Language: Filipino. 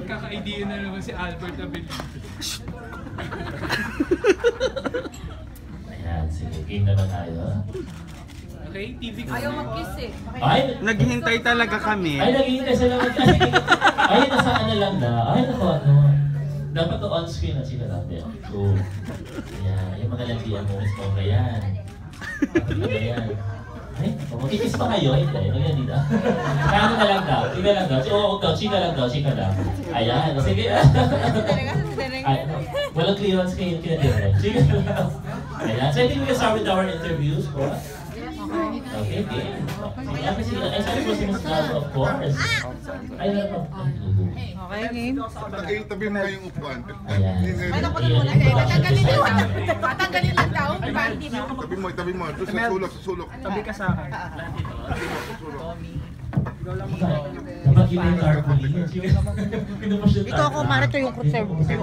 Magkaka-idea na naman si Albert Abilido. Ayan, sige. Game naman tayo. Okay, TV ko. Ayaw mag-kiss eh. Ay, Naghihintay talaga kami. ay, naghihintay sila ay, nasa ano lang na. Ay, naku, ano. Dapat to on-screen na sila natin. So, ayan. Yung mga landian mo, Miss Mongga yan. Ayan. Ay, magkikis pa kayo? Hindi. Ayan, dito. Kaya na lang daw. Chika lang daw. Oo, chika lang daw. Chika lang. Ayan. Sige. Ay, walang clearance kayo kinadirect. Chika lang. Ayan. So, I think we can start with our interviews, bro. Okay, game. Ay, sabi ko si Ms. Gato, of course. Ay, Okay, game. Tabi mo yung upuan. ayan. Ano ko na muna kayo? Tatanggalin lang daw. Tabi mo. Doon sa sulok, sa sulok. Tabi ka sa akin. Dapat yun yung carpooling. Ito ako, Marito yung conservative.